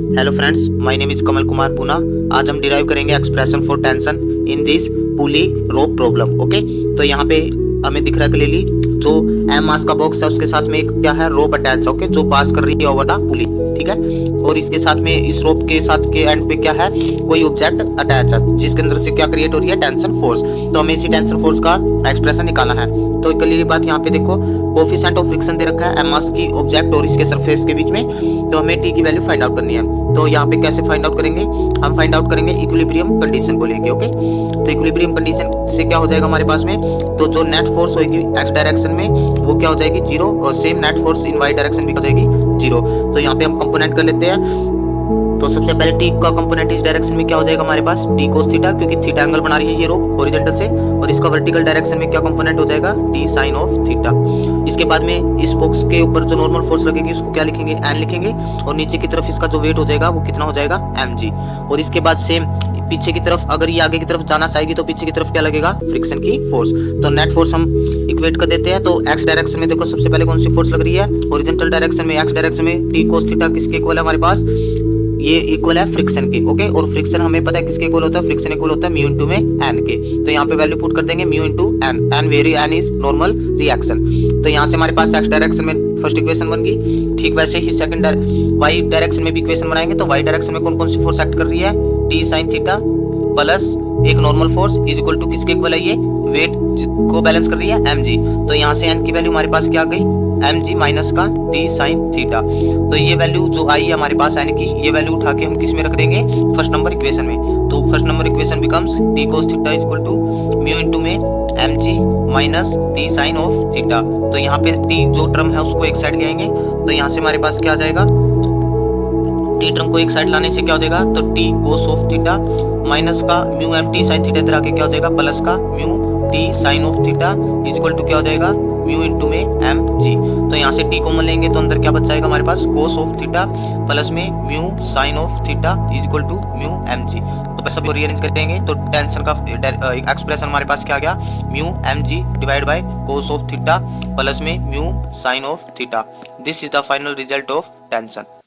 Hello friends, my name is Kamal Kumar Puna. आज हम derive करेंगे expression for tension in this pulley rope problem. Okay, तो यहाँ पे हमें दिख रहा है क्लियरली जो एम मास का बॉक्स है उसके साथ में एक क्या है रोप अटैच है। ओके, जो पास कर रही है ओवर द पुली, ठीक है। और इसके साथ में इस रोप के साथ के एंड पे क्या है, कोई ऑब्जेक्ट अटैच है जिसके अंदर से क्या क्रिएट हो रही है, टेंशन फोर्स। तो हमें इसी टेंशन फोर्स का एक्सप्रेशन निकालना है। तो क्लियरली बात यहाँ पे देखो, कोफिशिएंट ऑफ फ्रिक्शन दे रखा है एम मास की ऑब्जेक्ट और इसके सरफेस के बीच में। तो हमें टी की वैल्यू फाइंड आउट करनी है। तो यहाँ पे कैसे फाइंड आउट करेंगे, हम फाइंड आउट करेंगे इक्विलिब्रियम कंडीशन को लेके। ओके, तो इक्विलिब्रियम कंडीशन से क्या हो जाएगा हमारे पास में, तो जो नेट फोर्स होगी एक्स डायरेक्शन में वो क्या हो जाएगी, जीरो, और same net force in y direction भी हो जाएगी जीरो। तो यहाँ पे हम कंपोनेंट कर लेते हैं। तो सबसे पहले टी का कंपोनेंट इस डायरेक्शन में क्या हो जाएगा हमारे पास, टी कोस थीटा, क्योंकि थीटा एंगल बना रही है ये रोप हॉरिजॉन्टल से। और इसका वर्टिकल डायरेक्शन में क्या कंपोनेंट हो जाएगा, टी साइन ऑफ थीटा। इसके बाद में इस बॉक्स के ऊपर जो नॉर्मल फोर्स लगेगी उसको क्या लिखेंगे, एन लिखेंगे। और नीचे की तरफ इसका जो वेट हो जाएगा वो कितना हो जाएगा, एम जी। और इसके बाद सेम पीछे की तरफ, अगर ये आगे की तरफ जाना चाहेगी तो पीछे की तरफ क्या लगेगा, फ्रिक्शन की फोर्स। तो नेट फोर्स हम इक्वेट कर देते हैं। तो एक्स डायरेक्शन में देखो सबसे पहले कौन सी फोर्स लग रही है, हॉरिजॉन्टल डायरेक्शन में एक्स डायरेक्शन में टी कोस थीटा किसके इक्वल है हमारे पास, ये इक्वल है फ्रिक्शन के। ओके, और फ्रिक्शन हमें पता है किसके इक्वल होता है, फ्रिक्शन इक्वल होता है म्यू इनटू में एन के। तो यहाँ पे वैल्यू पुट कर देंगे mu into N, N where N is normal reaction. तो यहाँ से हमारे पास एक्स डायरेक्शन में फर्स्ट इक्वेशन बन गई। ठीक वैसे ही सेकंड वाई डायरेक्शन में भी इक्वेशन बनाएंगे। तो वाई डायरेक्शन में कौन कौन सी फोर्स एक्ट कर रही है, टी साइन थीटा प्लस एक normal force is equal to किसके इक्वल है, ये वेट को बैलेंस कर रही है एम जी। तो यहाँ से एन की वैल्यू हमारे पास क्या आ गई, एम जी माइनस का टी साइन थीटा। तो ये वैल्यू जो आई है हमारे पास एन की, ये वैल्यू उठा के हम किस में रख देंगे, फर्स्ट नंबर इक्वेशन में। तो first number equation becomes T cos theta is equal to mu into में m g minus T sine of theta. तो यहाँ पे टी जो टर्म है उसको एक साइड ले आएंगे। तो यहाँ से हमारे पास क्या आ जाएगा, टी टर्म को एक साइड लाने से क्या हो जाएगा, तो T cos of theta minus का mu m T sine theta इधर आके क्या हो जाएगा, प्लस का mu T sine of theta is equal to क्या हो जाएगा, म्यू इनटू में एम जी। तो यहाँ से टी कॉमन लेंगे तो अंदर क्या बच जाएगा हमारे पास, कोस ऑफ थीटा प्लस में mu sine of theta is equal to mu m g. तो बस सब रीअरेंज करेंगे तो टेंशन का एक्सप्रेशन हमारे पास क्या आ गया, mu m g divide by cos of theta plus में mu sine of theta. This is the final result of tension.